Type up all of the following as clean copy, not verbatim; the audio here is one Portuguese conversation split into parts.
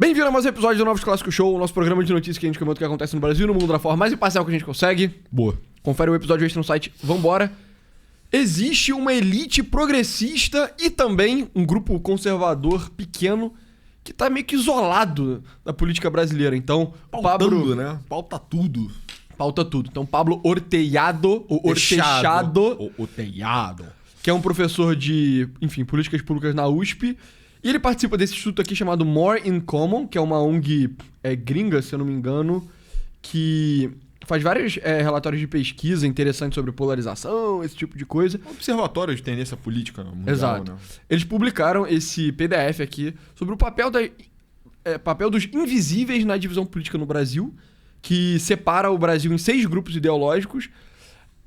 Bem-vindo a mais um episódio do Novos Clássicos Show, o nosso programa de notícias que a gente comenta o que acontece no Brasil e no mundo da forma mais imparcial que a gente consegue. Boa. Confere o episódio extra no site Vambora. Existe uma elite progressista e também um grupo conservador pequeno que tá meio que isolado da política brasileira. Então, Pablo, né? Pauta tudo. Pauta tudo. Então, Pablo Ortellado, ou Ortechado, Ortellado, que é um professor de, enfim, políticas públicas na USP. E ele participa desse instituto aqui chamado More in Common, que é uma ONG gringa, se eu não me engano, que faz vários relatórios de pesquisa interessantes sobre polarização, esse tipo de coisa. Observatório de tendência política mundial. Exato. Né? Eles publicaram esse PDF aqui sobre o papel, papel dos invisíveis na divisão política no Brasil, que separa o Brasil em 6 grupos ideológicos.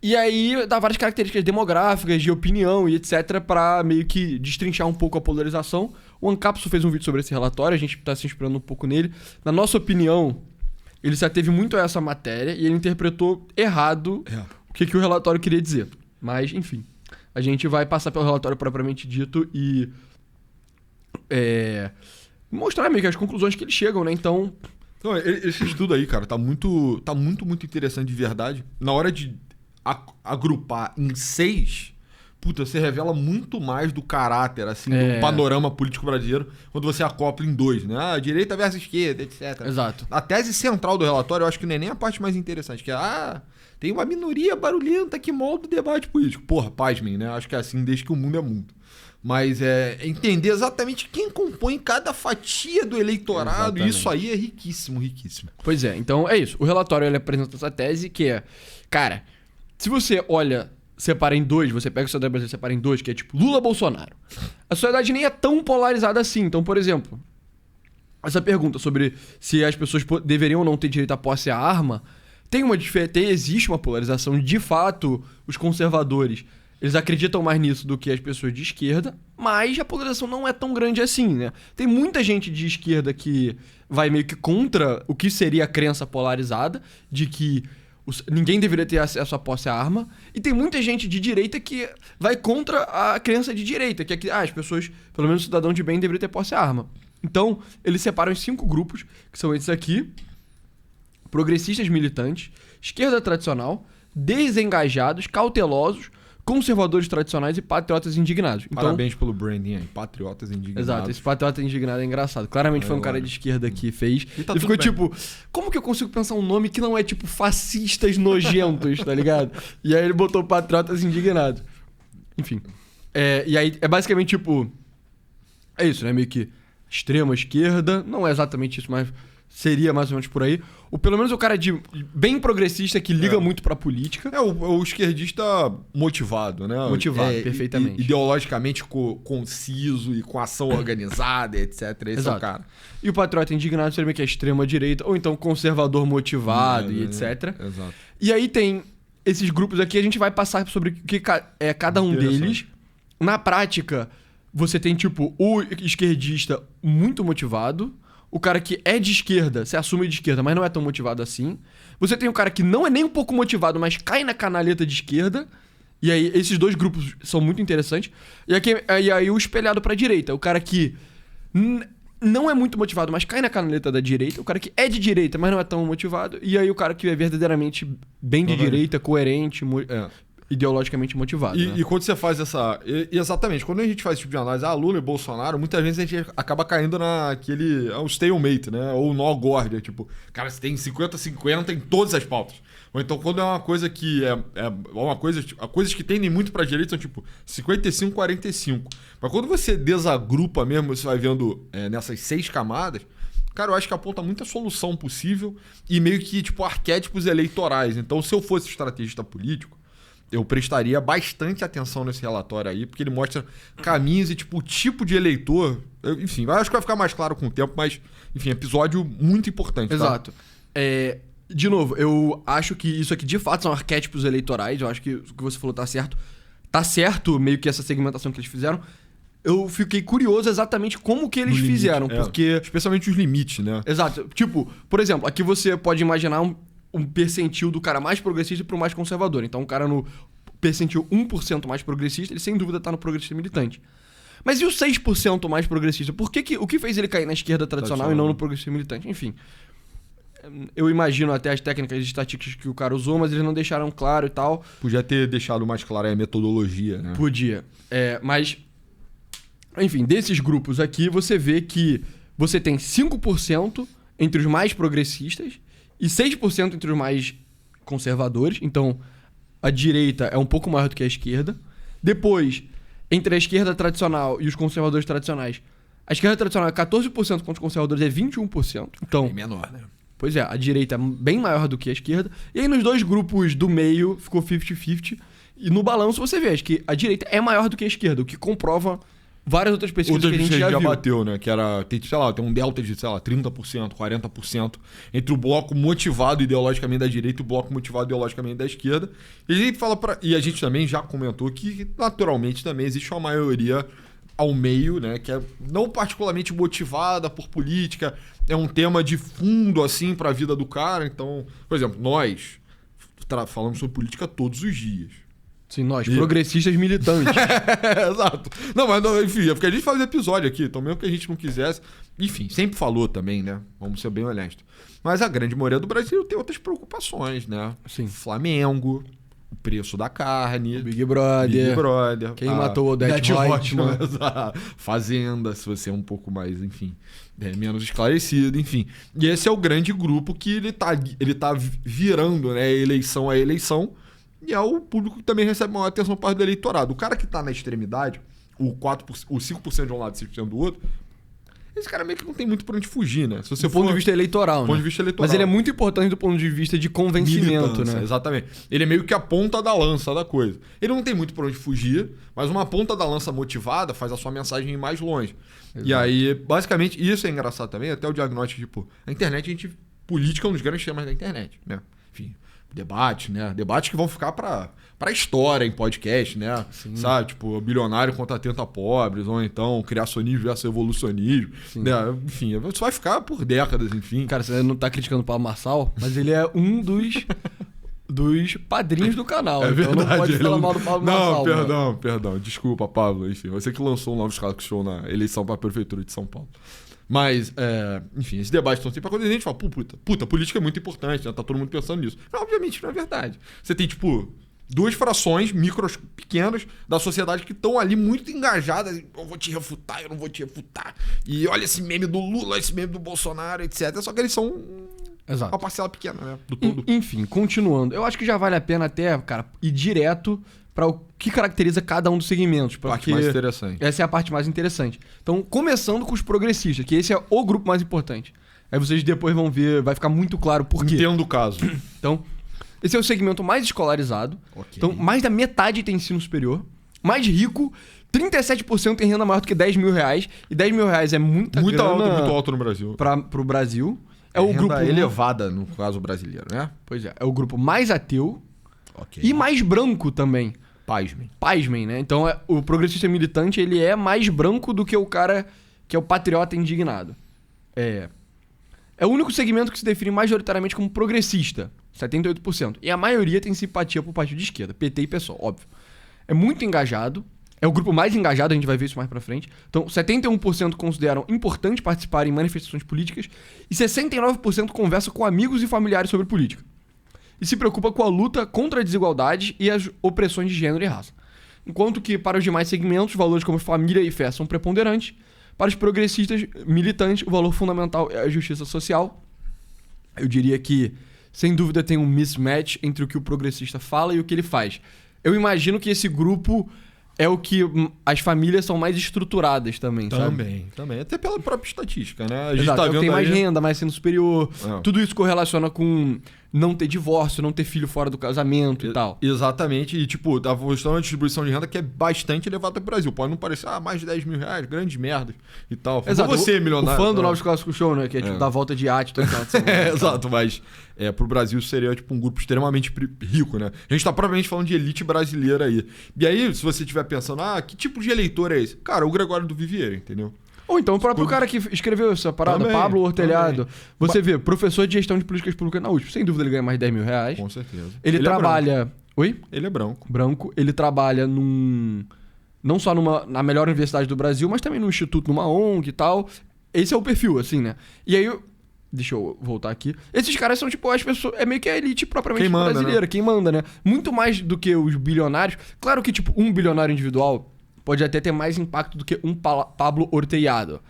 E aí dá várias características demográficas, de opinião e etc. pra meio que destrinchar um pouco a polarização. O Ancapso fez um vídeo sobre esse relatório, a gente tá se inspirando um pouco nele. Na nossa opinião, ele se ateve muito a essa matéria e ele interpretou errado o que o relatório queria dizer. Mas, enfim, a gente vai passar pelo relatório propriamente dito e mostrar meio que as conclusões que eles chegam, né? Então... Não, esse estudo aí, cara, tá muito interessante de verdade. Na hora de agrupar em 6, puta, você revela muito mais do caráter, assim, do panorama político brasileiro quando você acopla em 2, né? Ah, direita versus esquerda, etc. Exato. A tese central do relatório, eu acho que não é nem a parte mais interessante, que é, tem uma minoria barulhenta que molda o debate político. Porra, pasmem, né? Acho que é assim desde que o mundo é mundo. Mas entender exatamente quem compõe cada fatia do eleitorado. Exatamente. Isso aí é riquíssimo, riquíssimo. Pois é, então é isso. O relatório ele apresenta essa tese que é, cara, se você separa em 2, você pega a sociedade brasileira e separa em 2, que é tipo Lula-Bolsonaro. A sociedade nem é tão polarizada assim. Então, por exemplo, essa pergunta sobre se as pessoas deveriam ou não ter direito à posse à arma, existe uma polarização. De fato, os conservadores, eles acreditam mais nisso do que as pessoas de esquerda, mas a polarização não é tão grande assim, né? Tem muita gente de esquerda que vai meio que contra o que seria a crença polarizada, de que ninguém deveria ter acesso à posse à arma, e tem muita gente de direita que vai contra a crença de direita, que é que as pessoas, pelo menos o cidadão de bem, deveriam ter posse à arma. Então, eles separam em 5 grupos, que são esses aqui: progressistas militantes, esquerda tradicional, desengajados, cautelosos, conservadores tradicionais e patriotas indignados. Então, parabéns pelo branding aí, patriotas indignados. Exato, esse patriota indignado é engraçado. Claramente foi um cara de esquerda que fez. E ficou tipo, como que eu consigo pensar um nome que não é tipo fascistas nojentos, tá ligado? E aí ele botou patriotas indignados. Enfim. E aí é basicamente tipo, é isso, né? Meio que extrema esquerda, não é exatamente isso, mas seria mais ou menos por aí. Ou pelo menos o cara bem progressista que liga muito pra política. O esquerdista motivado, né? Motivado, perfeitamente. Ideologicamente conciso e com ação organizada, etc. Esse é o cara. E o patriota indignado seria meio que a extrema direita, ou então conservador motivado e etc. Exato. E aí tem esses grupos aqui, a gente vai passar sobre o que é cada um deles. Na prática, você tem tipo o esquerdista muito motivado, o cara que é de esquerda, se assume de esquerda, mas não é tão motivado assim. Você tem o cara que não é nem um pouco motivado, mas cai na canaleta de esquerda. E aí, esses 2 grupos são muito interessantes. E aí o espelhado pra direita. O cara que não é muito motivado, mas cai na canaleta da direita. O cara que é de direita, mas não é tão motivado. E aí o cara que é verdadeiramente bem de direita, coerente, ideologicamente motivado. E quando você faz exatamente, quando a gente faz esse tipo de análise, Lula e Bolsonaro, muitas vezes a gente acaba caindo naquele stalemate, né? Ou nó gorda, tipo, cara, você tem 50-50 em todas as pautas. Ou então quando é uma coisa que coisas que tendem muito pra direita são tipo 55-45. Mas quando você desagrupa mesmo, você vai vendo nessas 6 camadas, cara, eu acho que aponta muita solução possível e meio que tipo arquétipos eleitorais. Então, se eu fosse estrategista político, eu prestaria bastante atenção nesse relatório aí, porque ele mostra caminhos e o tipo de eleitor. Enfim, acho que vai ficar mais claro com o tempo, mas, enfim, episódio muito importante. Exato. Tá? De novo, eu acho que isso aqui de fato são arquétipos eleitorais. Eu acho que o que você falou tá certo. Tá certo meio que essa segmentação que eles fizeram. Eu fiquei curioso exatamente como que eles fizeram, porque... Especialmente os limites, né? Exato. Tipo, por exemplo, aqui você pode imaginar um percentil do cara mais progressista pro mais conservador. Então, um cara no percentil 1% mais progressista, ele sem dúvida tá no progressista militante. Mas e o 6% mais progressista? O que fez ele cair na esquerda tradicional e não no progressista militante? Enfim. Eu imagino até as técnicas e estatísticas que o cara usou, mas eles não deixaram claro e tal. Podia ter deixado mais clara aí a metodologia, né? Podia. Mas, enfim, desses grupos aqui, você vê que você tem 5% entre os mais progressistas e 6% entre os mais conservadores. Então, a direita é um pouco maior do que a esquerda. Depois, entre a esquerda tradicional e os conservadores tradicionais, a esquerda tradicional é 14%, contra os conservadores é 21%. Então, É menor, né? pois é, a direita é bem maior do que a esquerda. E aí nos dois grupos do meio ficou 50-50. E no balanço você vê que a direita é maior do que a esquerda, o que comprova várias outras pesquisas que a gente já viu. Bateu, né? Que era, tem um delta de, 30%, 40% entre o bloco motivado ideologicamente da direita e o bloco motivado ideologicamente da esquerda. E a gente também já comentou que, naturalmente, também existe uma maioria ao meio, né, que é não particularmente motivada por política, é um tema de fundo, assim, para a vida do cara. Então, por exemplo, nós falamos sobre política todos os dias. Sim, nós, progressistas militantes. Exato. Não, mas enfim, é porque a gente faz episódio aqui, então mesmo que a gente não quisesse, enfim, sempre falou também, né, vamos ser bem honestos. Mas a grande maioria do Brasil tem outras preocupações, né? Sim. Flamengo, o preço da carne, Big Brother. Quem matou o Odete Roitman. Fazenda, se você é um pouco mais, enfim, menos esclarecido, enfim. E esse é o grande grupo que ele tá virando, né, eleição a eleição, e é o público que também recebe maior atenção parte do eleitorado. O cara que tá na extremidade, o 5% de um lado e 5% do outro, esse cara meio que não tem muito pra onde fugir, né? Se você do ponto de vista eleitoral, ponto de vista eleitoral. Mas ele é muito importante do ponto de vista de convencimento, militância, né? Exatamente. Ele é meio que a ponta da lança da coisa. Ele não tem muito pra onde fugir, mas uma ponta da lança motivada faz a sua mensagem ir mais longe. Exato. E aí, basicamente, isso é engraçado também, até o diagnóstico, tipo, a internet, política é um dos grandes temas da internet, né? Enfim, debate, né? Debates que vão ficar pra história em podcast, né? Sim. Sabe? Tipo, bilionário contra atenta pobres, ou então criacionismo versus evolucionismo, né? Enfim, isso vai ficar por décadas, enfim. Cara, você não tá criticando o Pablo Marçal, mas ele é um dos padrinhos do canal. É verdade. Então não pode falar mal do Pablo Marçal. Não, perdão. Desculpa, Pablo. Enfim, você que lançou um novo show na eleição pra prefeitura de São Paulo. Mas, enfim, esses debates estão sempre quando a gente fala, puta, política é muito importante, né? Tá todo mundo pensando nisso. Mas, obviamente, não é verdade. Você tem, tipo, duas frações pequenas da sociedade que estão ali muito engajadas. Eu vou te refutar, eu não vou te refutar. E olha esse meme do Lula, esse meme do Bolsonaro, etc. Só que eles são uma parcela pequena, né? Do todo. Enfim, continuando. Eu acho que já vale a pena até, cara, ir direto para o que caracteriza cada um dos segmentos. Parte mais interessante. Essa é a parte mais interessante. Então, começando com os progressistas, que esse é o grupo mais importante. Aí vocês depois vão ver, vai ficar muito claro por quê. Entendo o caso. Então, esse é o segmento mais escolarizado. Okay. Então, mais da metade tem ensino superior. Mais rico, 37% tem renda maior do que 10 mil reais. E 10 mil reais é muita grana muito alto no Brasil. Pro Brasil. É o grupo elevada, no caso brasileiro, né? Pois é. É o grupo mais ateu. Okay. E mais branco também. Pasmem, né? Então, o progressista militante, ele é mais branco do que o cara que é o patriota indignado. É o único segmento que se define majoritariamente como progressista, 78%. E a maioria tem simpatia por partido de esquerda, PT e PSOL, óbvio. É muito engajado, é o grupo mais engajado, a gente vai ver isso mais pra frente. Então, 71% consideram importante participar em manifestações políticas e 69% conversa com amigos e familiares sobre política. E se preocupa com a luta contra a desigualdade e as opressões de gênero e raça. Enquanto que, para os demais segmentos, valores como família e fé são preponderantes. Para os progressistas militantes, o valor fundamental é a justiça social. Eu diria que, sem dúvida, tem um mismatch entre o que o progressista fala e o que ele faz. Eu imagino que esse grupo é o que as famílias são mais estruturadas também, sabe? Também. Até pela própria estatística, né? A gente Exato, tá vendo tem mais aí... renda, mais ensino superior. Tudo isso correlaciona com não ter divórcio, não ter filho fora do casamento e tal. Exatamente. E, tipo, a questão da distribuição de renda que é bastante elevada no Brasil. Pode não parecer, mais de 10 mil reais, grandes merdas e tal. Exato. Você, milionário. O fã do Novos Clássicos Show, né? Que é, tipo, dar volta de iate todo final de semana. Exato, mas pro Brasil seria, tipo, um grupo extremamente rico, né? A gente tá provavelmente falando de elite brasileira aí. E aí, se você estiver pensando, que tipo de eleitor é esse? Cara, o Gregório do Vivier, entendeu? Ou então o próprio cara que escreveu essa parada, também, Pablo Hortelhado. Você vê, professor de gestão de políticas públicas na USP. Sem dúvida ele ganha mais de 10 mil reais. Com certeza. Ele trabalha... É branco. Oi? Ele é branco. Branco. Ele trabalha num não só na melhor universidade do Brasil, mas também no instituto, numa ONG e tal. Esse é o perfil, assim, né? E aí, deixa eu voltar aqui. Esses caras são, tipo, as pessoas... É meio que a elite propriamente Quem manda, brasileira. né? Quem manda, né? Muito mais do que os bilionários. Claro que, tipo, um bilionário individual pode até ter mais impacto do que um Pablo Ortellado.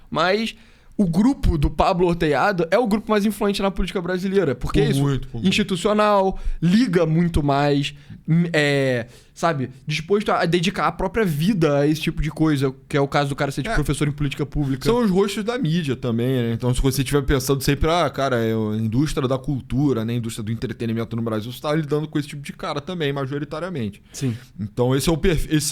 Mas o grupo do Pablo Ortellado é o grupo mais influente na política brasileira. Porque é isso, institucional, liga muito mais, sabe, disposto a dedicar a própria vida a esse tipo de coisa, que é o caso do cara ser de professor em política pública. São os rostos da mídia também, né? Então, se você estiver pensando sempre, cara, é a indústria da cultura, né? A indústria do entretenimento no Brasil, você está lidando com esse tipo de cara também, majoritariamente. Sim. Então, esse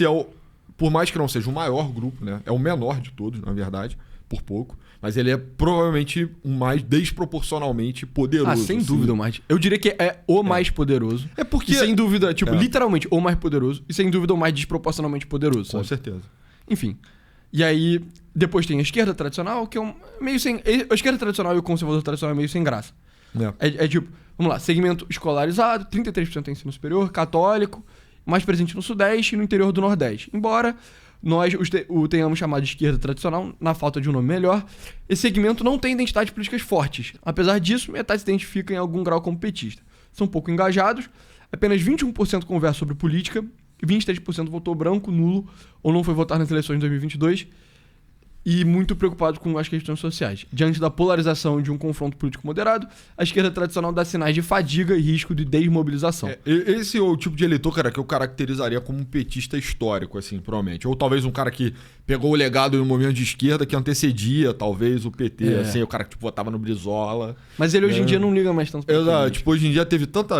é o... Por mais que não seja o maior grupo, né? É o menor de todos, na verdade, por pouco. Mas ele é provavelmente o mais desproporcionalmente poderoso. Sem dúvida o mais. Eu diria que é o mais poderoso. É porque... E sem dúvida, tipo, literalmente o mais poderoso. E sem dúvida o mais desproporcionalmente poderoso. Com sabe? certeza. Enfim. E aí, depois tem a esquerda tradicional, que é meio sem... A esquerda tradicional e o conservador tradicional é meio sem graça. É tipo, vamos lá, segmento escolarizado, 33% é ensino superior, católico, mais presente no Sudeste e no interior do Nordeste. Embora... nós o tenhamos chamado de esquerda tradicional, na falta de um nome melhor, esse segmento não tem identidades políticas fortes. Apesar disso, metade se identifica em algum grau como petista. São pouco engajados, apenas 21% conversa sobre política, 23% votou branco, nulo ou não foi votar nas eleições de 2022 e muito preocupado com as questões sociais. Diante da polarização de um confronto político moderado, a esquerda tradicional dá sinais de fadiga e risco de desmobilização. Esse é o tipo de eleitor, cara, que eu caracterizaria como um petista histórico, assim, provavelmente. Ou talvez um cara que pegou o legado do movimento de esquerda que antecedia, talvez, o PT, assim, o cara que tipo, votava no Brizola. Mas ele hoje em dia não liga mais tanto pra Exato, tipo, hoje em dia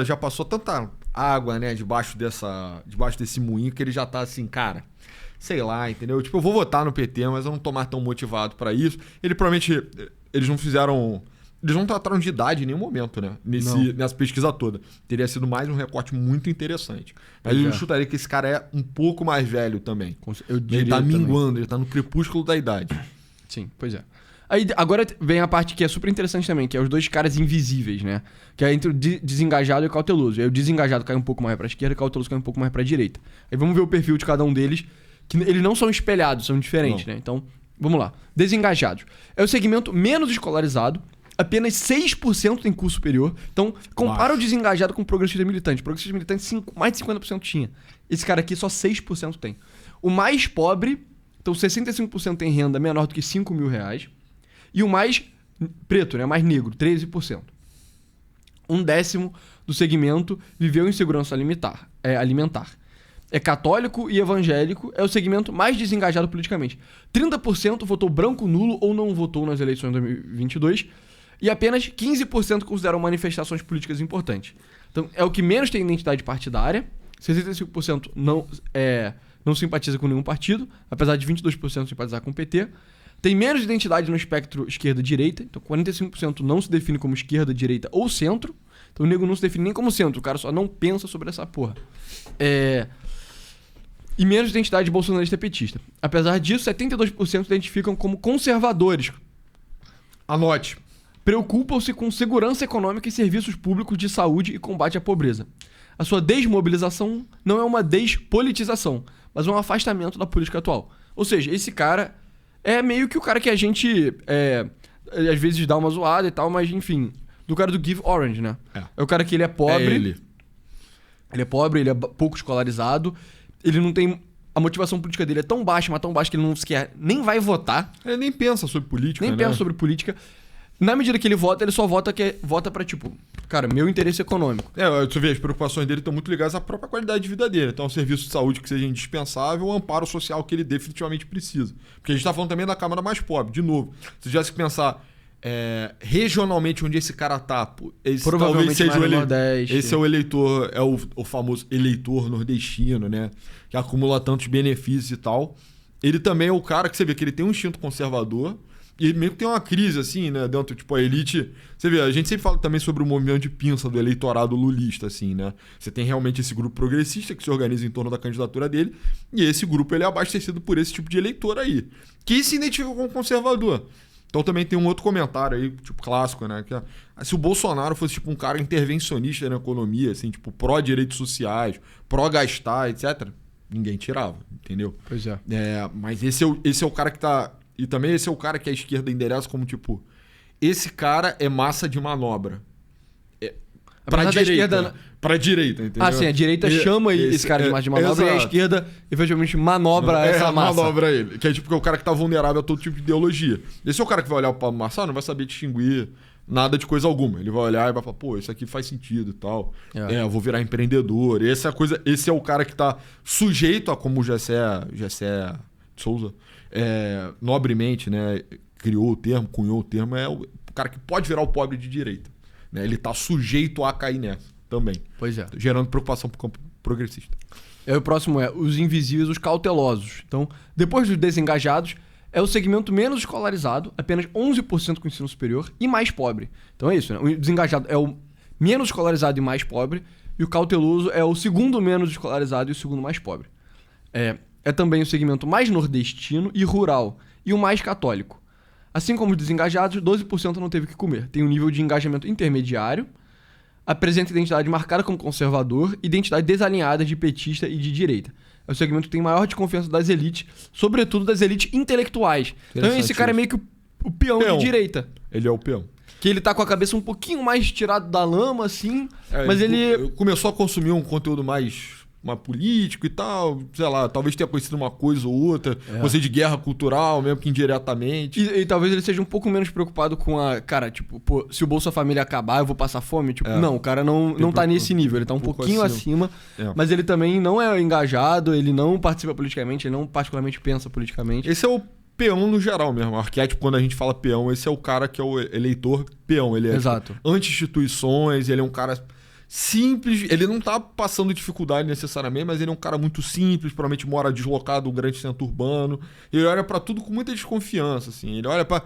já passou tanta água, né, debaixo desse moinho que ele já tá assim, cara... Sei lá, entendeu? Tipo, eu vou votar no PT, mas eu não tô mais tão motivado pra isso. Eles não trataram de idade em nenhum momento, né? Nessa pesquisa toda. Teria sido mais um recorte muito interessante. Mas eu chutaria que esse cara é um pouco mais velho também. Ele tá minguando, ele tá no crepúsculo da idade. Sim, pois é. Aí, agora vem a parte que é super interessante também, que é os dois caras invisíveis, né? Que é entre o desengajado e o cauteloso. Aí o desengajado cai um pouco mais pra esquerda e o cauteloso cai um pouco mais pra direita. Aí vamos ver o perfil de cada um deles, que eles não são espelhados, são diferentes, né? Então, vamos lá. Desengajados. É o segmento menos escolarizado, apenas 6% tem curso superior. Então, compara o desengajado com o progressista militante. O progressista militante, mais de 50% tinha. Esse cara aqui, só 6% tem. O mais pobre, então 65% tem renda menor do que R$5.000. E o mais preto, né? Mais negro, 13%. 1/10 do segmento viveu em segurança alimentar. É católico e evangélico, é o segmento mais desengajado politicamente. 30% votou branco, nulo ou não votou nas eleições de 2022 e apenas 15% consideram manifestações políticas importantes. Então, é o que menos tem identidade partidária, 65% não simpatiza com nenhum partido, apesar de 22% simpatizar com o PT. Tem menos identidade no espectro esquerda-direita, então 45% não se define como esquerda, direita ou centro. Então o nego não se define nem como centro, o cara só não pensa sobre essa porra. E menos identidade bolsonarista e petista. Apesar disso, 72% identificam como conservadores. Anote. Preocupam-se com segurança econômica e serviços públicos de saúde e combate à pobreza. A sua desmobilização não é uma despolitização, mas um afastamento da política atual. Ou seja, esse cara é meio que o cara que a gente às vezes dá uma zoada e tal, mas enfim, do cara do Give Orange, né? É o cara que ele é pobre. Ele é pobre, ele é pouco escolarizado. Ele não tem... A motivação política dele é tão baixa, mas tão baixa que ele não sequer nem vai votar. Ele nem pensa sobre política, Nem pensa sobre política. Na medida que ele vota só vota pra, tipo... Cara, meu interesse econômico. Você vê, as preocupações dele estão muito ligadas à própria qualidade de vida dele. Então, um serviço de saúde que seja indispensável, o amparo social que ele definitivamente precisa. Porque a gente tá falando também da Câmara mais pobre. De novo, se tivesse que pensar... regionalmente onde esse cara tá, provavelmente seja o Nordeste. Esse é o eleitor, o famoso eleitor nordestino, né? Que acumula tantos benefícios e tal. Ele também é o cara que você vê que ele tem um instinto conservador e ele meio que tem uma crise, assim, né? Dentro, tipo, a elite... Você vê, a gente sempre fala também sobre o movimento de pinça do eleitorado lulista, assim, né? Você tem realmente esse grupo progressista que se organiza em torno da candidatura dele e esse grupo, ele é abastecido por esse tipo de eleitor aí, que se identifica como conservador. Então também tem um outro comentário aí, tipo, clássico, né? Que se o Bolsonaro fosse, tipo, um cara intervencionista na economia, assim, tipo, pró-direitos sociais, pró-gastar, etc., ninguém tirava, entendeu? Pois é. Mas esse é o cara que tá... E também esse é o cara que a esquerda endereça como, tipo... Esse cara é massa de manobra. Pra direita. Pra direita, entendeu? Ah, sim, a direita chama esse cara de massa de manobra e a esquerda, efetivamente, manobra essa massa. Manobra ele. Que é tipo que é o cara que tá vulnerável a todo tipo de ideologia. Esse é o cara que vai olhar o Pablo Marçal, não vai saber distinguir nada de coisa alguma. Ele vai olhar e vai falar, pô, isso aqui faz sentido e tal. Eu vou virar empreendedor. Esse é o cara que tá sujeito a, como o Gessé Souza nobremente, né, criou o termo, cunhou o termo, é o cara que pode virar o pobre de direita. Né? Ele tá sujeito a cair nessa também. Pois é. Gerando preocupação pro campo progressista. E aí o próximo é os invisíveis, os cautelosos. Então, depois dos desengajados, é o segmento menos escolarizado, apenas 11% com ensino superior e mais pobre. Então é isso, né? O desengajado é o menos escolarizado e mais pobre, e o cauteloso é o segundo menos escolarizado e o segundo mais pobre. É também o segmento mais nordestino e rural, e o mais católico. Assim como os desengajados, 12% não teve o que comer. Tem um nível de engajamento intermediário, apresenta identidade marcada como conservador, identidade desalinhada de petista e de direita. É o segmento que tem maior desconfiança das elites, sobretudo das elites intelectuais. Então esse cara é meio que o peão de direita. Ele é o peão. Que ele tá com a cabeça um pouquinho mais tirado da lama, assim, mas ele... Começou a consumir um conteúdo mais político e tal, sei lá, talvez tenha conhecido uma coisa ou outra, coisa de guerra cultural, mesmo que indiretamente. E talvez ele seja um pouco menos preocupado com a... Cara, tipo, pô, se o Bolsa Família acabar, eu vou passar fome? Tipo, não, o cara não tá nesse nível, ele tá um pouquinho acima, mas ele também não é engajado, ele não participa politicamente, ele não particularmente pensa politicamente. Esse é o peão no geral mesmo. O arquétipo, quando a gente fala peão, esse é o cara que é o eleitor peão. Ele é tipo, anti-instituições, ele é um cara simples, ele não tá passando dificuldade necessariamente, mas ele é um cara muito simples, provavelmente mora deslocado do grande centro urbano. Ele olha pra tudo com muita desconfiança, assim. Ele olha pra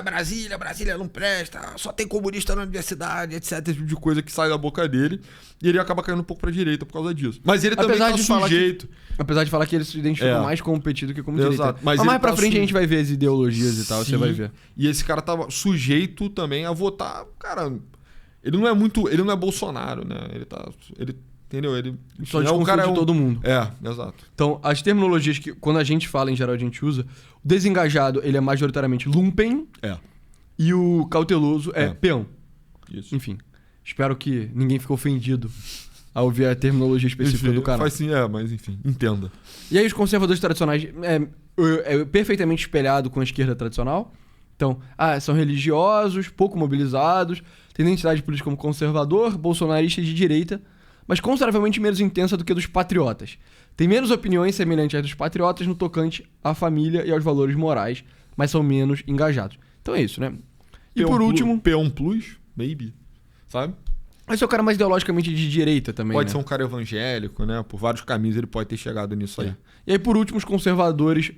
Brasília não presta, só tem comunista na universidade, etc. Esse tipo de coisa que sai da boca dele. E ele acaba caindo um pouco pra direita por causa disso. Mas ele também tá sujeito. Apesar de falar que ele se identifica mais como PT do que como direita. Mas mais pra frente a gente vai ver as ideologias e tal, você vai ver. E esse cara tava sujeito também a votar, cara... Ele não é Bolsonaro, né? Entendeu? Ele só desconfia de todo mundo. Exato. Então, as terminologias que quando a gente fala, em geral, a gente usa, o desengajado, ele é majoritariamente lumpen. E o cauteloso é peão. Isso. Enfim, espero que ninguém ficou ofendido ao ouvir a terminologia específica do canal. Faz sim, mas enfim, entenda. E aí os conservadores tradicionais é perfeitamente espelhado com a esquerda tradicional. Então, são religiosos, pouco mobilizados, têm identidade política como conservador, bolsonarista e de direita, mas consideravelmente menos intensa do que a dos patriotas. Tem menos opiniões semelhantes às dos patriotas no tocante à família e aos valores morais, mas são menos engajados. Então é isso, né? E por último... P1 Plus, maybe, sabe? Esse é o cara mais ideologicamente de direita também, Pode ser um cara evangélico, né? Por vários caminhos ele pode ter chegado nisso aí. E aí, por último, os conservadores,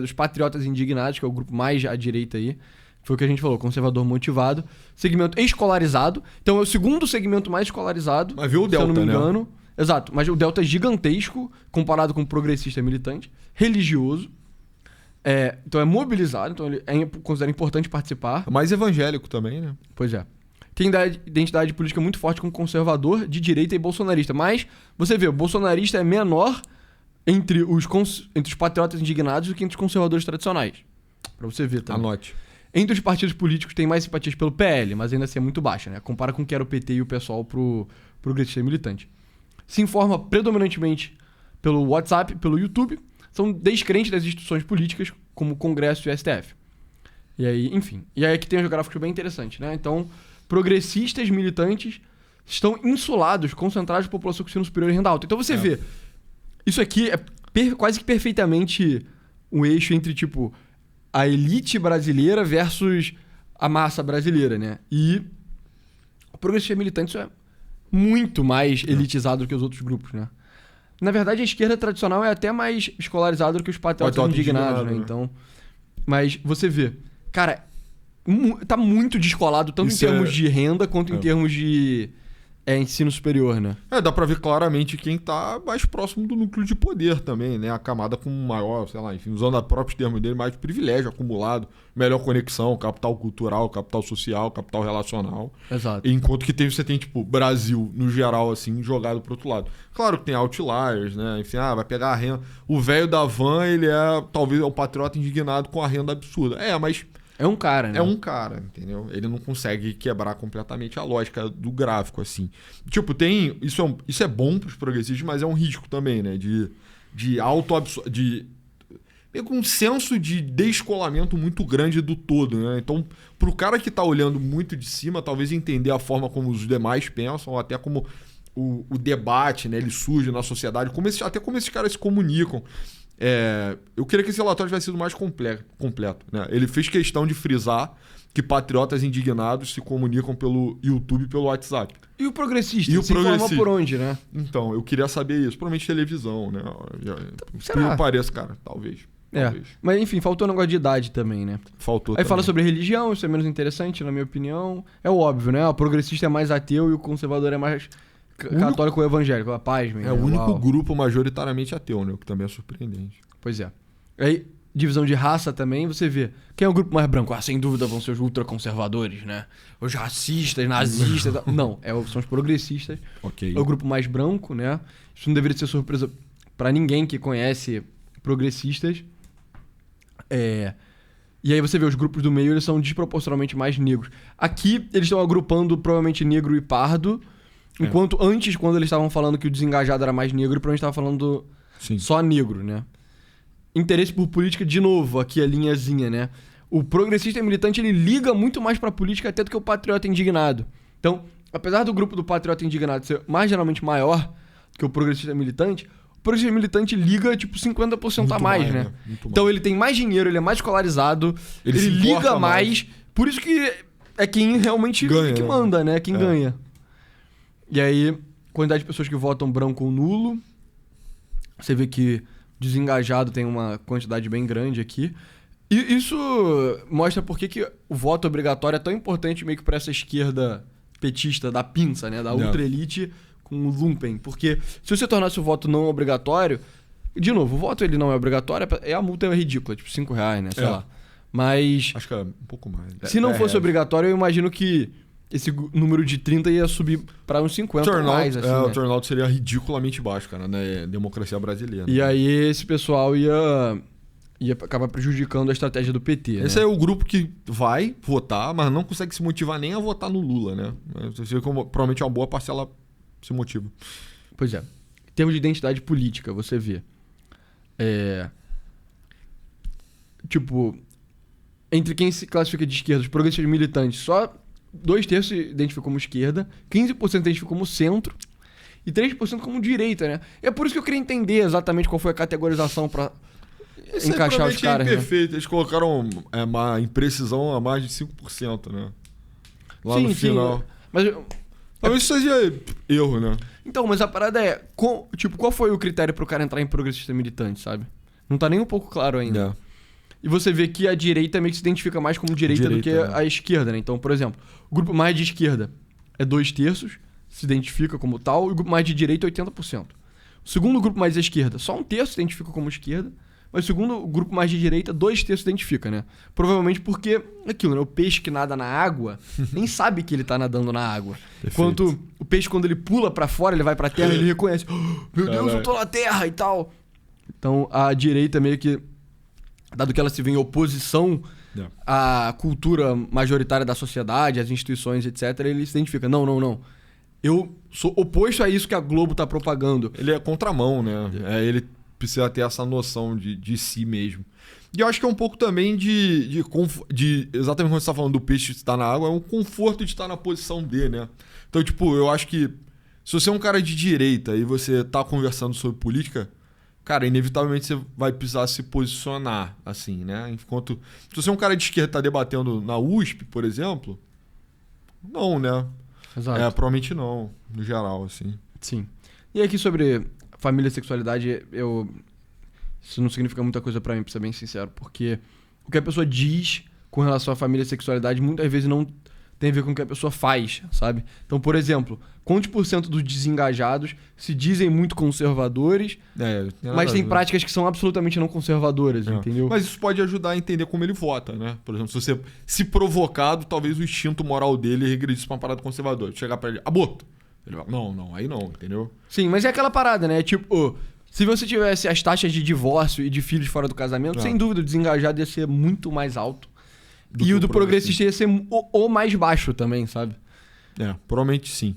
os patriotas indignados, que é o grupo mais à direita aí. Foi o que a gente falou, conservador motivado. Segmento escolarizado. Então é o segundo segmento mais escolarizado. Mas viu o Delta, se eu não me engano. Né? Exato, mas o Delta é gigantesco comparado com o progressista militante. Religioso. Então é mobilizado, então ele considera importante participar. Mais evangélico também, né? Pois é. Tem identidade política muito forte com conservador, de direita e bolsonarista. Mas, você vê, o bolsonarista é menor entre os patriotas indignados do que entre os conservadores tradicionais. Pra você ver também. Anote. Entre os partidos políticos tem mais simpatias pelo PL, mas ainda assim é muito baixa, né? Compara com o que era o PT e o PSOL pro progressista militante. Se informa predominantemente pelo WhatsApp, pelo YouTube. São descrentes das instituições políticas, como o Congresso e o STF. E aí, enfim. E aí aqui tem uns gráficos bem interessantes, né? Então, progressistas militantes estão insulados, concentrados de população com ensino superior e renda alta. Então você vê, isso aqui é quase que perfeitamente um eixo entre, tipo, a elite brasileira versus a massa brasileira, né? E o progressista militante isso é muito mais elitizado do que os outros grupos, né? Na verdade, a esquerda tradicional é até mais escolarizada do que os patriotas indignados, né? Então, mas você vê, cara, tá muito descolado, tanto em termos de renda quanto em termos de É ensino superior, né? Dá pra ver claramente quem tá mais próximo do núcleo de poder também, né? A camada com maior, sei lá, enfim, usando os próprios termos dele, mais privilégio acumulado, melhor conexão, capital cultural, capital social, capital relacional. Exato. Enquanto que você tem, tipo, Brasil, no geral, assim, jogado pro outro lado. Claro que tem outliers, né? Enfim, vai pegar a renda. O velho da van, ele talvez, é um patriota indignado com a renda absurda. Mas... É um cara, né? É um cara, entendeu? Ele não consegue quebrar completamente a lógica do gráfico, assim. Tipo, tem... Isso é bom pros progressistas, mas é um risco também, né? De um senso de descolamento muito grande do todo, né? Então, pro cara que tá olhando muito de cima, talvez entender a forma como os demais pensam, ou até como o debate, né? Ele surge na sociedade, até como esses caras se comunicam. Eu queria que esse relatório tivesse sido mais completo, né? Ele fez questão de frisar que patriotas indignados se comunicam pelo YouTube e pelo WhatsApp. E o progressista? E o se informa por onde, né? Então, eu queria saber isso. Provavelmente televisão, né? Será? Não pareça, cara. Talvez. Mas enfim, faltou um negócio de idade também, né? Faltou Aí também. fala sobre religião, isso é menos interessante, na minha opinião. É óbvio, né? O progressista é mais ateu e o conservador é mais católico ou evangélico. Pasmem. É o único grupo majoritariamente ateu, né? O que também é surpreendente. Pois é. Aí, divisão de raça também, você vê. Quem é o grupo mais branco? Sem dúvida vão ser os ultraconservadores, né? Os racistas, nazistas... Não, são os progressistas. Ok. É o grupo mais branco, né? Isso não deveria ser surpresa pra ninguém que conhece progressistas. E aí você vê, os grupos do meio, eles são desproporcionalmente mais negros. Aqui, eles estão agrupando provavelmente negro e pardo, enquanto antes, quando eles estavam falando que o desengajado era mais negro, provavelmente estavam falando só negro, né? Interesse por política, de novo, aqui a linhazinha, né? O progressista militante, ele liga muito mais pra política até do que o patriota indignado. Então, apesar do grupo do patriota indignado ser marginalmente maior do que o progressista militante, o progressista militante liga, tipo, 50% muito a mais, né? Então ele tem mais dinheiro, ele é mais escolarizado, ele liga mais. Por isso que é quem realmente ganha, que manda, né? Quem ganha. E aí, quantidade de pessoas que votam branco ou nulo. Você vê que desengajado tem uma quantidade bem grande aqui. E isso mostra por que o voto obrigatório é tão importante meio que pra essa esquerda petista, da pinça, né? Da ultra-elite com o lumpen. Porque se você tornasse o voto não obrigatório... De novo, o voto ele não é obrigatório, a multa é ridícula, tipo R$5, né? Sei lá. Mas... Acho que é um pouco mais. Se não fosse obrigatório, eu imagino que esse número de 30 ia subir pra uns 50 ou mais, assim, né? O turnout seria ridiculamente baixo, cara, na democracia brasileira. E aí esse pessoal ia acabar prejudicando a estratégia do PT, Esse é o grupo que vai votar, mas não consegue se motivar nem a votar no Lula, né? Provavelmente uma boa parcela se motiva. Pois é. Em termos de identidade política, você vê. Tipo, entre quem se classifica de esquerda, os progressistas militantes, só 2/3 se identificam como esquerda, 15% se identificam como centro e 3% como direita, né? E é por isso que eu queria entender exatamente qual foi a categorização pra encaixar os caras. É perfeito. Eles colocaram uma imprecisão a mais de 5%, né? Lá no final. Mas talvez isso seja erro, né? Então, mas a parada é... qual foi o critério pro cara entrar em progressista militante, sabe? Não tá nem um pouco claro ainda. E você vê que a direita meio que se identifica mais como direita do que a esquerda, né? Então, por exemplo, o grupo mais de esquerda é 2/3, se identifica como tal, e o grupo mais de direita é 80%. O segundo grupo mais de esquerda, só 1/3 se identifica como esquerda, mas o segundo grupo mais de direita, 2/3 se identifica, né? Provavelmente porque aquilo, né? O peixe que nada na água nem sabe que ele tá nadando na água. Enquanto o peixe, quando ele pula pra fora, ele vai pra terra, ele reconhece: meu Deus, eu tô na terra e tal. Então, a direita meio que, dado que ela se vê em oposição à cultura majoritária da sociedade, às instituições, etc., ele se identifica: não. Eu sou oposto a isso que a Globo tá propagando. Ele é contramão, né? Ele precisa ter essa noção de si mesmo. E eu acho que é um pouco também de exatamente quando você tá falando do peixe estar na água, é um conforto de estar na posição D, né? Então, tipo, eu acho que se você é um cara de direita e você tá conversando sobre política, cara, inevitavelmente você vai precisar se posicionar, assim, né? Enquanto se você é um cara de esquerda e tá debatendo na USP, por exemplo, não, né? Exato. Provavelmente não, no geral, assim. Sim. E aqui sobre família e sexualidade, isso não significa muita coisa pra mim, pra ser bem sincero, porque o que a pessoa diz com relação à família e sexualidade muitas vezes não tem a ver com o que a pessoa faz, sabe? Então, por exemplo, quantos por cento dos desengajados se dizem muito conservadores, mas tem práticas que são absolutamente não conservadoras, entendeu? Mas isso pode ajudar a entender como ele vota, né? Por exemplo, se você se provocado, talvez o instinto moral dele regredisse pra uma parada conservadora. Chegar pra ele, aborto. Ele vai, não, aí não, entendeu? Sim, mas é aquela parada, né? Tipo, se você tivesse as taxas de divórcio e de filhos fora do casamento, sem dúvida o desengajado ia ser muito mais alto. E o do progressista ia ser o mais baixo também, sabe? Provavelmente sim.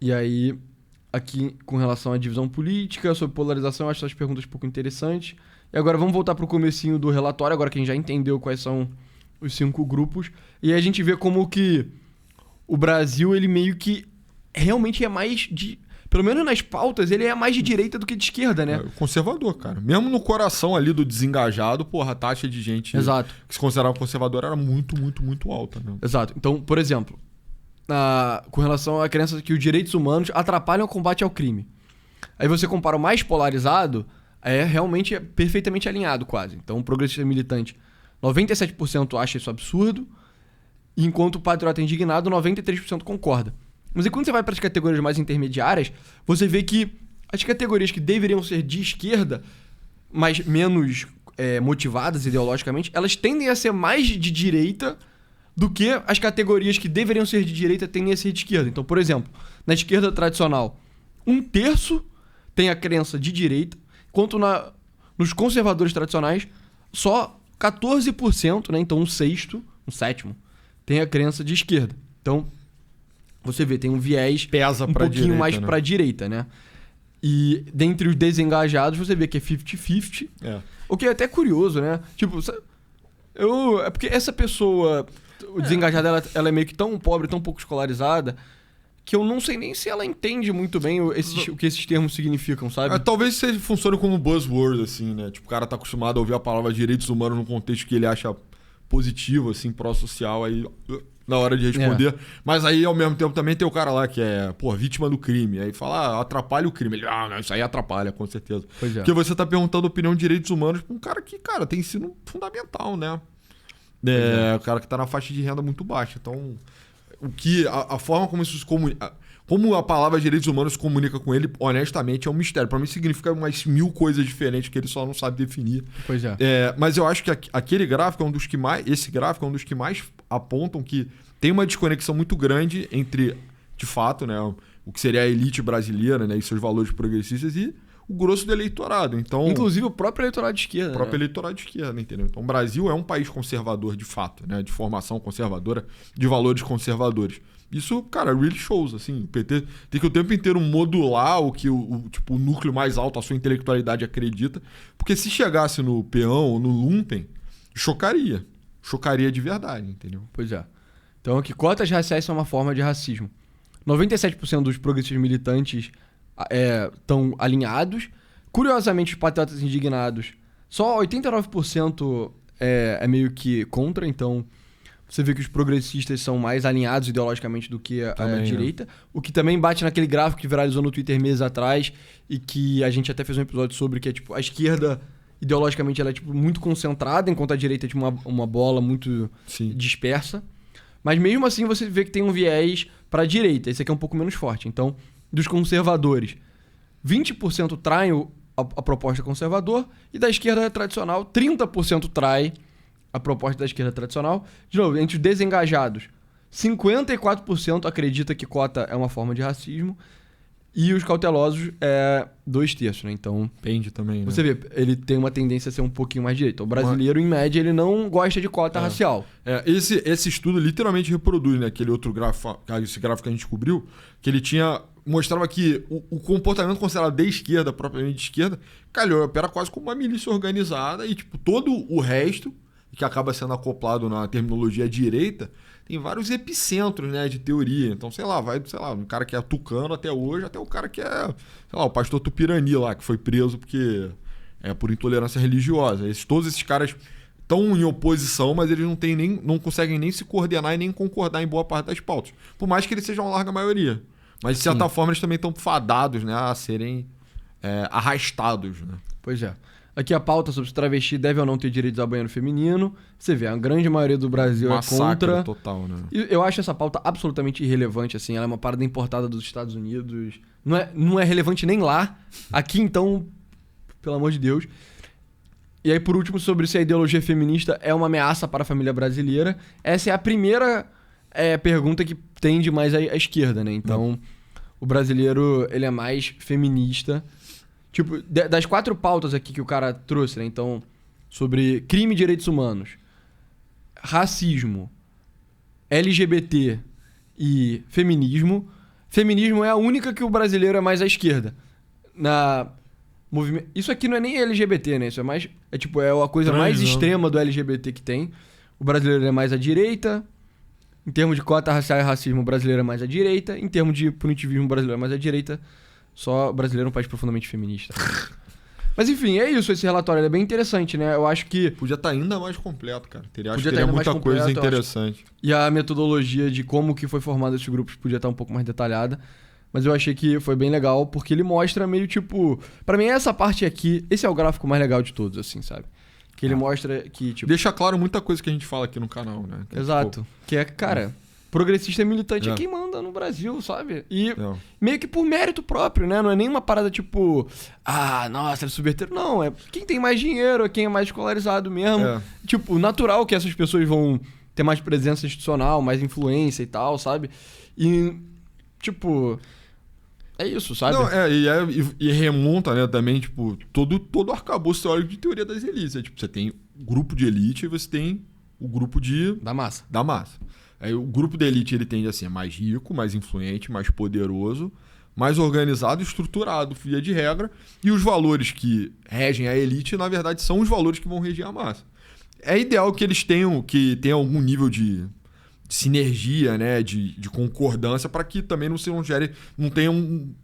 E aí, aqui com relação à divisão política, sobre polarização, eu acho essas perguntas um pouco interessantes. E agora vamos voltar pro comecinho do relatório, agora que a gente já entendeu quais são os 5 grupos. E aí a gente vê como que o Brasil, ele meio que realmente é mais de... Pelo menos nas pautas, ele é mais de direita do que de esquerda, né? Conservador, cara. Mesmo no coração ali do desengajado, porra, a taxa de gente que se considerava conservadora era muito, muito, muito alta, né? Exato. Então, por exemplo, com relação à crença de que os direitos humanos atrapalham o combate ao crime. Aí você compara o mais polarizado, realmente perfeitamente alinhado quase. Então, o progressista militante, 97% acha isso absurdo, enquanto o patriota indignado, 93% concorda. Mas aí quando você vai para as categorias mais intermediárias, você vê que as categorias que deveriam ser de esquerda, mas menos motivadas ideologicamente, elas tendem a ser mais de direita do que as categorias que deveriam ser de direita tendem a ser de esquerda. Então, por exemplo, na esquerda tradicional, 1/3 tem a crença de direita, enquanto nos conservadores tradicionais, só 14%, né? Então 1/6, 1/7, tem a crença de esquerda. Então, você vê, tem um viés pesa um pouquinho direita, mais pra direita, né? E dentre os desengajados, você vê que é 50-50. O que é até curioso, né? Tipo, é porque essa pessoa, o desengajado, ela é meio que tão pobre, tão pouco escolarizada, que eu não sei nem se ela entende muito bem o que esses termos significam, sabe? Talvez funcione como buzzword, assim, né? Tipo, o cara tá acostumado a ouvir a palavra direitos humanos num contexto que ele acha positivo, assim, pró-social, aí... na hora de responder. Mas aí, ao mesmo tempo, também tem o cara lá que é, vítima do crime. Aí fala, atrapalha o crime. Ele, não, isso aí atrapalha, com certeza. Porque você tá perguntando a opinião de direitos humanos pra um cara que, cara, tem ensino fundamental, né? O cara que tá na faixa de renda muito baixa. Então, a forma como isso se comunica... Como a palavra direitos humanos se comunica com ele, honestamente, é um mistério. Pra mim significa umas 1000 coisas diferentes que ele só não sabe definir. Mas eu acho que aquele gráfico é um dos que mais... Esse gráfico é um dos que mais apontam que tem uma desconexão muito grande entre, de fato, né, o que seria a elite brasileira, né, e seus valores progressistas e o grosso do eleitorado. Então, inclusive o próprio eleitorado de esquerda. O próprio eleitorado de esquerda, entendeu? Então o Brasil é um país conservador, de fato, né, de formação conservadora, de valores conservadores. Isso, cara, really shows, assim. O PT tem que o tempo inteiro modular o que o núcleo mais alto, a sua intelectualidade acredita. Porque se chegasse no peão ou no lumpen, chocaria. Chocaria de verdade, entendeu? Pois é. Então aqui, cotas raciais são uma forma de racismo. 97% dos progressistas militantes estão alinhados. Curiosamente, os patriotas indignados, só 89% é meio que contra, então... Você vê que os progressistas são mais alinhados ideologicamente do que a direita. O que também bate naquele gráfico que viralizou no Twitter meses atrás e que a gente até fez um episódio sobre, que é tipo, a esquerda, ideologicamente, ela é tipo, muito concentrada, enquanto a direita é tipo, uma bola muito dispersa. Mas mesmo assim você vê que tem um viés para a direita. Esse aqui é um pouco menos forte. Então, dos conservadores, 20% traem a proposta conservador e da esquerda tradicional, 30% trai a proposta da esquerda tradicional. De novo, entre os desengajados, 54% acredita que cota é uma forma de racismo e os cautelosos é 2/3, né? Então, depende também, né? Você vê, ele tem uma tendência a ser um pouquinho mais direito. O brasileiro, em média, ele não gosta de cota racial. Esse estudo literalmente reproduz, né, aquele outro gráfico, esse gráfico que a gente descobriu, que ele mostrava que o comportamento considerado de esquerda, propriamente de esquerda, opera quase como uma milícia organizada e, tipo, todo o resto, que acaba sendo acoplado na terminologia direita, tem vários epicentros, né, de teoria. Então, um cara que é tucano até hoje, até o cara que é, o pastor Tupirani lá, que foi preso porque por intolerância religiosa. Todos esses caras estão em oposição, mas eles não conseguem nem se coordenar e nem concordar em boa parte das pautas. Por mais que eles sejam a larga maioria. Mas, de certa forma, eles também estão fadados, né, a serem arrastados, né? Pois é. Aqui a pauta sobre se travesti deve ou não ter direitos ao banheiro feminino. Você vê, a grande maioria do Brasil Massacre é contra. total, né? E eu acho essa pauta absolutamente irrelevante, assim. Ela é uma parada importada dos Estados Unidos. Não é relevante nem lá. Aqui, então, pelo amor de Deus. E aí, por último, sobre se a ideologia feminista é uma ameaça para a família brasileira. Essa é a primeira pergunta que tende mais à esquerda, né? Então, o brasileiro, ele é mais feminista. Tipo, das 4 pautas aqui que o cara trouxe, né? Então, sobre crime e direitos humanos, racismo, LGBT e feminismo. Feminismo é a única que o brasileiro é mais à esquerda. Isso aqui não é nem LGBT, né? Isso é mais... É a coisa mais extrema do LGBT que tem. O brasileiro é mais à direita. Em termos de cota racial e racismo, o brasileiro é mais à direita. Em termos de punitivismo, o brasileiro é mais à direita. Só o brasileiro é um país profundamente feminista. Mas enfim, é isso. Esse relatório ele é bem interessante, né? Eu acho que... Podia estar ainda mais completo, cara. Teria ainda muita mais coisa completo, interessante. E a metodologia de como que foi formado esses grupos podia estar um pouco mais detalhada. Mas eu achei que foi bem legal, porque ele mostra meio tipo... Pra mim, essa parte aqui... Esse é o gráfico mais legal de todos, assim, sabe? Que ele mostra que, tipo... Deixa claro muita coisa que a gente fala aqui no canal, né? Que Exato. Que é, cara... Progressista e militante é quem manda no Brasil, sabe? E meio que por mérito próprio, né? Não é nenhuma parada tipo... Ah, nossa, ele subverteram. Não, é quem tem mais dinheiro, é quem é mais escolarizado mesmo. Tipo, natural que essas pessoas vão ter mais presença institucional, mais influência e tal, sabe? E, tipo... É isso, sabe? Não, e remonta, né, também, tipo, todo o arcabouço teórico de teoria das elites. Tipo, você tem o grupo de elite e você tem o grupo da massa. Aí o grupo da elite, ele tende a ser mais rico, mais influente, mais poderoso, mais organizado e estruturado, via de regra. E os valores que regem a elite, na verdade, são os valores que vão reger a massa. É ideal que eles tenham algum nível de sinergia, né, de concordância, para que também não tenha um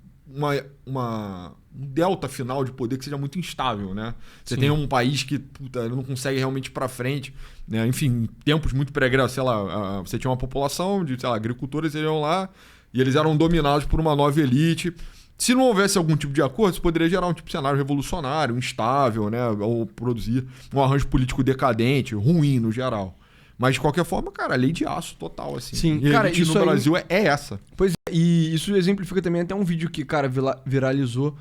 delta final de poder que seja muito instável, né? Você tem um país que não consegue realmente ir para frente, né? Enfim, em tempos muito pregressos, sei lá, você tinha uma população de, sei lá, agricultores, eles iam lá e eles eram dominados por uma nova elite. Se não houvesse algum tipo de acordo, isso poderia gerar um tipo de cenário revolucionário, instável, né? Ou produzir um arranjo político decadente, ruim no geral. Mas, de qualquer forma, cara, lei de aço total, assim. Sim, e cara, isso no Brasil é essa. Pois é, e isso exemplifica também até um vídeo que, cara, viralizou.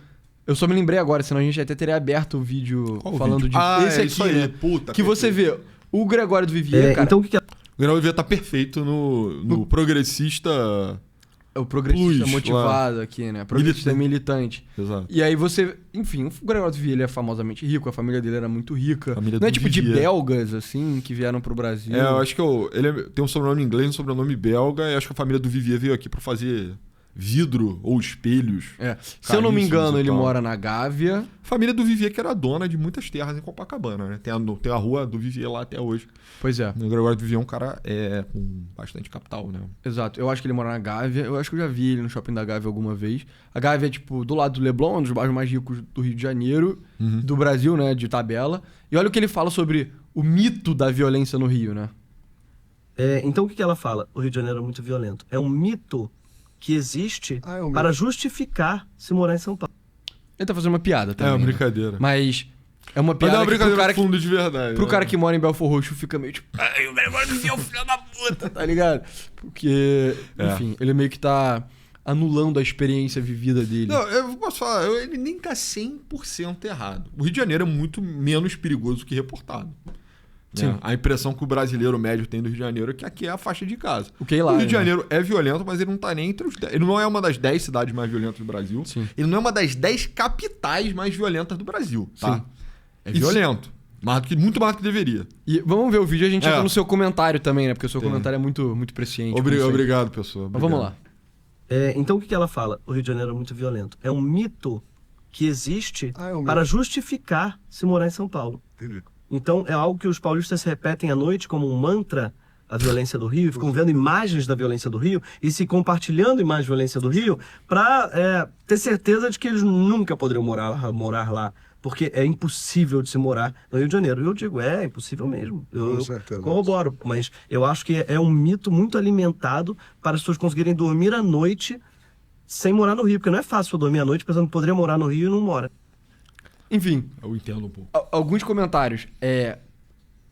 Eu só me lembrei agora, senão a gente até teria aberto o vídeo falando de... Esse aqui, isso aí, né? Puta, que você vê o Gregório do Vivier, cara... Então o que é... O Gregório do Vivier tá perfeito no progressista... É o progressista motivado aqui, né? Progressista militante. Exato. E aí você... Enfim, o Gregório do Vivier, ele é famosamente rico, a família dele era muito rica. Não é tipo Vivier. De belgas, assim, que vieram pro Brasil. Eu acho que ele tem um sobrenome inglês, um sobrenome belga, e acho que a família do Vivier veio aqui pra fazer vidro ou espelhos. Se eu não me engano, ele mora na Gávea. Família do Vivier que era dona de muitas terras em Copacabana, né? Tem a rua do Vivier lá até hoje. Pois é. O Gregório do Vivier é um cara com bastante capital, né? Exato. Eu acho que ele mora na Gávea. Eu acho que eu já vi ele no shopping da Gávea alguma vez. A Gávea é, tipo, do lado do Leblon, um dos bairros mais ricos do Rio de Janeiro, do Brasil, né? De tabela. E olha o que ele fala sobre o mito da violência no Rio, né? Então o que ela fala? O Rio de Janeiro é muito violento. É um mito que existe para justificar se morar em São Paulo. Ele tá fazendo uma piada também. É uma brincadeira. Né? Mas é uma piada, pro cara fundo de verdade. Pro cara que mora em Belfort Roxo fica meio tipo... Ai, o Gregório do Vivier é o filho da puta, tá ligado? Porque, enfim, ele meio que tá anulando a experiência vivida dele. Não, eu posso falar, ele nem tá 100% errado. O Rio de Janeiro é muito menos perigoso do que reportado. Sim. A impressão que o brasileiro médio tem do Rio de Janeiro é que aqui é a faixa de casa. O Rio de Janeiro é violento, mas ele não tá nem entre os 10. Ele não é uma das 10 cidades mais violentas do Brasil. Sim. Ele não é uma das 10 capitais mais violentas do Brasil, tá? Sim. É violento. Muito mais do que deveria. E vamos ver o vídeo, a gente entra no seu comentário também, né? Porque o seu comentário é muito, muito presciente. Obrigado, pessoal. Mas vamos lá. Então o que ela fala? O Rio de Janeiro é muito violento. É um mito que existe para justificar se morar em São Paulo. Entendi. Então é algo que os paulistas repetem à noite como um mantra, a violência do Rio, ficam vendo imagens da violência do Rio e se compartilhando imagens da violência do Rio para ter certeza de que eles nunca poderiam morar lá, porque é impossível de se morar no Rio de Janeiro. E eu digo, é impossível mesmo. Eu corroboro, mas eu acho que é um mito muito alimentado para as pessoas conseguirem dormir à noite sem morar no Rio, porque não é fácil dormir à noite pensando que poderia morar no Rio e não mora. Enfim, Eu entendo um pouco. alguns comentários.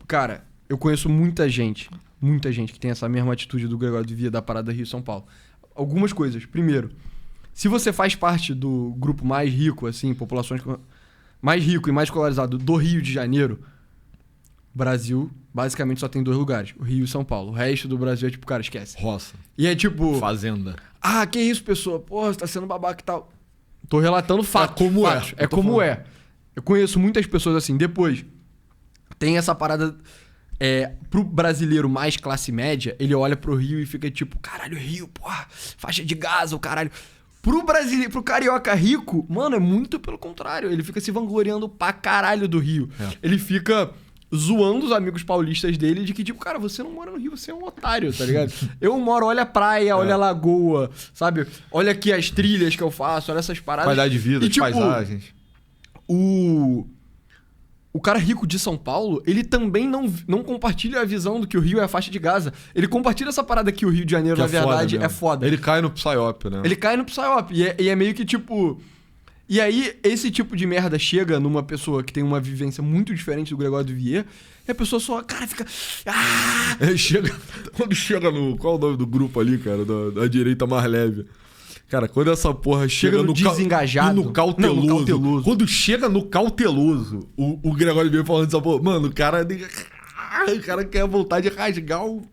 Cara, eu conheço muita gente que tem essa mesma atitude do Gregório de Via da parada Rio-São Paulo. Algumas coisas. Primeiro, se você faz parte do grupo mais rico, assim, populações mais rico e mais escolarizado do Rio de Janeiro, Brasil basicamente só tem 2 lugares, o Rio e São Paulo. O resto do Brasil é tipo, cara, esquece. Roça. E é tipo... Fazenda. Ah, que isso, pessoa? Pô, você tá sendo babaca e tal. Tô relatando fatos. É como é. fatos. É Eu tô como falando. é. Eu conheço muitas pessoas assim. Depois, tem essa parada... pro brasileiro mais classe média, ele olha pro Rio e fica tipo, caralho, Rio, porra, faixa de gás, o caralho. Pro carioca rico, mano, é muito pelo contrário. Ele fica se vangloriando pra caralho do Rio. Ele fica zoando os amigos paulistas dele de que, tipo, cara, você não mora no Rio, você é um otário, tá ligado? Eu moro, olha a praia, olha a lagoa, sabe? Olha aqui as trilhas que eu faço, olha essas paradas. Qualidade de vida, E, de tipo, paisagens. O cara rico de São Paulo, ele também não compartilha a visão do que o Rio é a faixa de Gaza. Ele compartilha essa parada que o Rio de Janeiro, Que na verdade, é foda. Ele cai no psyop, né? Ele cai no psyop. E é meio que tipo... E aí, esse tipo de merda chega numa pessoa que tem uma vivência muito diferente do Gregório do Vier, e a pessoa só, cara, fica... Ah! Quando chega no... Qual é o nome do grupo ali, cara? Da direita mais leve. Cara, quando essa porra chega no desengajado. E no cauteloso. Não, no cauteloso. Quando chega no cauteloso, o Gregório veio falando dessa porra. Mano, o cara quer vontade de rasgar o...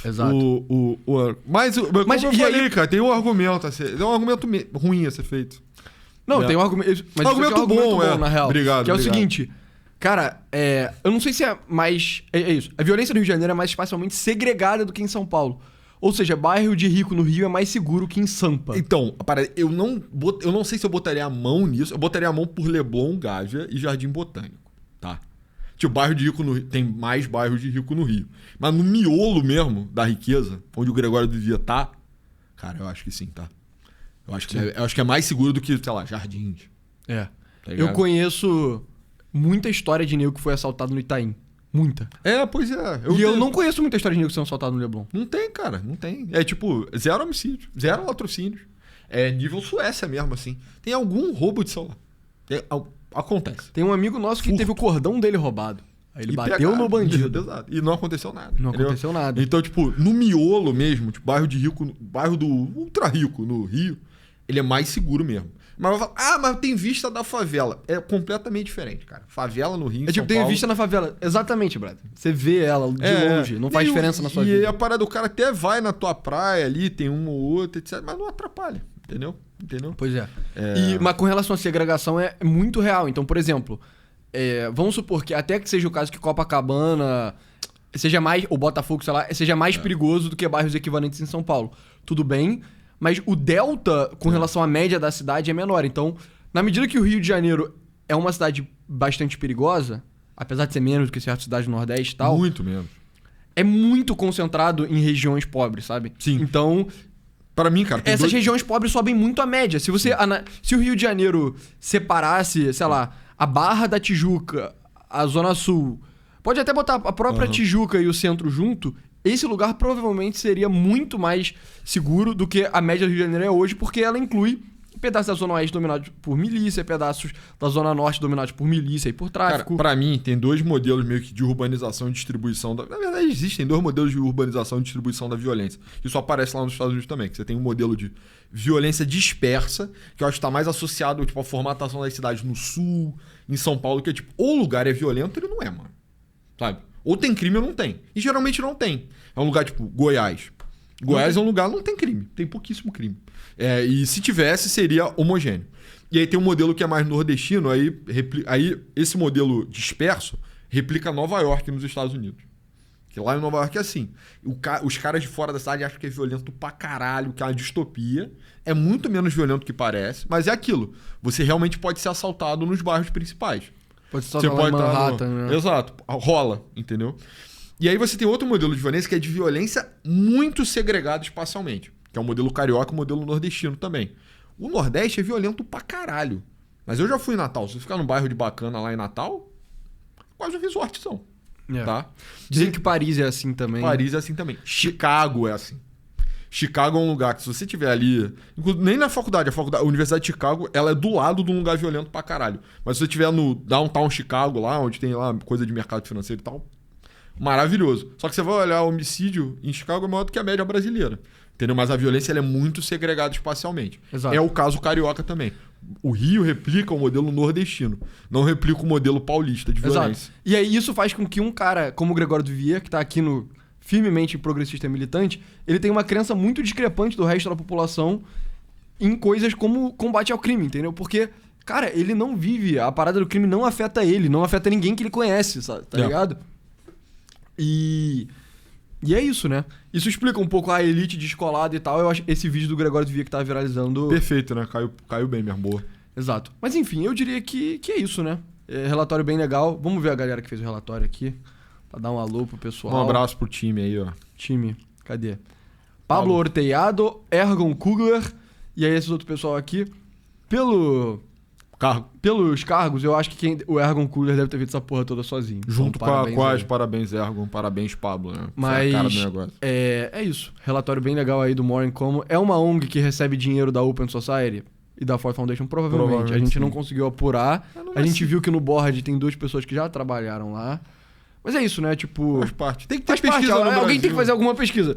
Exato. Mas como eu e falei, aí- cara, tem um argumento a ser... Tem um argumento ruim a ser feito. Não, É. tem um argumento... Mas isso aqui Argumento é um argumento bom, na real. Obrigado, Que é o obrigado. seguinte... Cara, eu não sei se é mais... É isso. A violência no Rio de Janeiro é mais espacialmente segregada do que em São Paulo. Ou seja, bairro de rico no Rio é mais seguro que em Sampa. Então, eu não sei se eu botaria a mão nisso. Eu botaria a mão por Leblon, Gávea e Jardim Botânico, tá? Tipo, bairro de rico no Rio. Tem mais bairros de rico no Rio. Mas no miolo mesmo da riqueza, onde o Gregório devia estar, cara, eu acho que sim, tá? Eu acho que é mais seguro do que, sei lá, Jardins. É. Tá ligado? Eu conheço muita história de nego que foi assaltado no Itaim. Muita. Pois é. Eu não conheço muita história de nego que são assaltados no Leblon. Não tem, cara, não tem. É tipo, 0 homicídio, 0 latrocínios. É nível Suécia mesmo, assim. Tem algum roubo de celular. Acontece. Tem um amigo nosso que Furto. teve o cordão dele roubado. Aí ele E bateu pegaram. no bandido. Exato. E não aconteceu nada. Não entendeu? aconteceu nada. Então, tipo, no miolo mesmo, tipo, bairro de rico, bairro do ultra rico no Rio, ele é mais seguro mesmo. Mas vai falar, mas tem vista da favela. É completamente diferente, cara. Favela no Rio, em É tipo, São tem Paulo. vista na favela. Exatamente, brother. Você vê ela de longe. Não faz diferença na sua E vida. a parada do cara até vai na tua praia ali, tem uma ou outra, etc. Mas não atrapalha, entendeu? Pois é. Mas com relação à segregação é muito real. Então, por exemplo, vamos supor que até que seja o caso que Copacabana seja mais, ou Botafogo, sei lá, seja mais perigoso do que bairros equivalentes em São Paulo. Tudo bem, mas o delta com relação à média da cidade é menor. Então, na medida que o Rio de Janeiro é uma cidade bastante perigosa, apesar de ser menos do que certas cidades do Nordeste e tal, Muito mesmo. é muito concentrado em regiões pobres, sabe? Sim. Então, Pra mim, cara, tem essas regiões pobres sobem muito a média. Se você se o Rio de Janeiro separasse, sei lá, a Barra da Tijuca, a Zona Sul, pode até botar a própria Tijuca e o centro junto, esse lugar provavelmente seria muito mais seguro do que a média do Rio de Janeiro é hoje, porque ela inclui pedaços da Zona Oeste dominados por milícia, pedaços da Zona Norte dominados por milícia e por Cara, tráfico. pra mim, tem 2 modelos meio que de urbanização e distribuição da... Na verdade, existem 2 modelos de urbanização e distribuição da violência. Isso aparece lá nos Estados Unidos também, que você tem um modelo de violência dispersa, que eu acho que tá mais associado, tipo, à formatação das cidades no Sul, em São Paulo, que é tipo, ou o lugar é violento, ele não é, mano. Sabe? Ou tem crime ou não tem. E geralmente não tem. É um lugar tipo Goiás. Goiás é um lugar que não tem crime. Tem pouquíssimo crime. E se tivesse, seria homogêneo. E aí tem um modelo que é mais nordestino, aí esse modelo disperso replica Nova York nos Estados Unidos. Que lá em Nova York é assim. Os caras de fora da cidade acham que é violento pra caralho, que é uma distopia. É muito menos violento do que parece, mas é aquilo. Você realmente pode ser assaltado nos bairros principais. Pode só Você falar em pode estar Manhattan, né? Exato, rola, entendeu? E aí você tem outro modelo de violência que é de violência muito segregada espacialmente, que é o modelo carioca e o modelo nordestino também. O Nordeste é violento pra caralho. Mas eu já fui em Natal. Se você ficar num bairro de bacana lá em Natal, quase um resortzão, É. tá? Dizem que Paris é assim também. Paris é assim também. Chicago é assim. Chicago é um lugar que se você tiver ali... Nem na faculdade, a Universidade de Chicago, ela é do lado de um lugar violento pra caralho. Mas se você tiver no Downtown Chicago, lá, onde tem lá coisa de mercado financeiro e tal, maravilhoso. Só que você vai olhar o homicídio em Chicago é maior do que a média brasileira. Entendeu? Mas a violência ela é muito segregada espacialmente. Exato. É o caso carioca também. O Rio replica o modelo nordestino, não replica o modelo paulista de violência. Exato. E aí isso faz com que um cara como o Gregório Duvier, que tá aqui no firmemente progressista e militante, ele tem uma crença muito discrepante do resto da população em coisas como combate ao crime, entendeu? Porque, cara, ele não vive, a parada do crime não afeta ele, não afeta ninguém que ele conhece, sabe? Tá ligado? E é isso, né? Isso explica um pouco a elite descolada e tal. Eu acho esse vídeo do Gregório Duvier que tá viralizando... Perfeito, né? Caiu bem mesmo, boa. Exato. Mas enfim, eu diria que é isso, né? É relatório bem legal. Vamos ver a galera que fez o relatório aqui. Pra dar um alô pro pessoal. Um abraço pro time aí, ó. Time, cadê? Pablo Orteiado, Ergon Kugler e aí esse outro pessoal aqui. Pelos cargos, eu acho que o Ergon Kugler deve ter feito essa porra toda sozinho. Junto então, parabéns, Ergon. Parabéns, Pablo, né? Mas a cara do negócio. é isso. Relatório bem legal aí do More in Common. É uma ONG que recebe dinheiro da Open Society e da Ford Foundation? Provavelmente. A gente não conseguiu apurar. A gente viu que no board tem 2 pessoas que já trabalharam lá. Mas é isso, né? Tipo... Faz parte. Tem que ter Faz parte. pesquisa no Alguém Brasil. tem que fazer alguma pesquisa.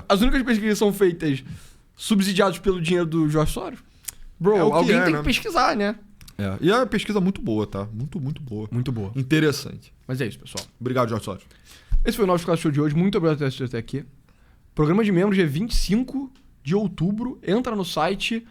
As únicas pesquisas são feitas subsidiadas pelo dinheiro do Jorge Soros, bro, alguém tem que pesquisar, né? É. E é uma pesquisa muito boa, tá? Muito, muito boa. Muito boa. Interessante. Mas é isso, pessoal. Obrigado, Jorge Soros. Esse foi o nosso Show de hoje. Muito obrigado por ter assistido até aqui. Programa de membros dia 25 de outubro. Entra no site,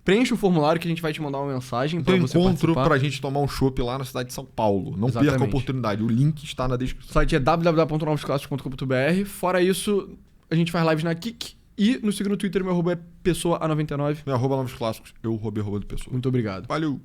preenche o formulário que a gente vai te mandar uma mensagem Tem pra você encontro participar. pra gente tomar um chopp lá na cidade de São Paulo. Não Exatamente. perca a oportunidade. O link está na O descrição. site é www.novosclassicos.com.br. Fora isso, a gente faz lives na Kik. E no segundo Twitter, meu arroba é pessoa A99. Meu @novosclassicos. Eu roubei do pessoal. Muito obrigado. Valeu.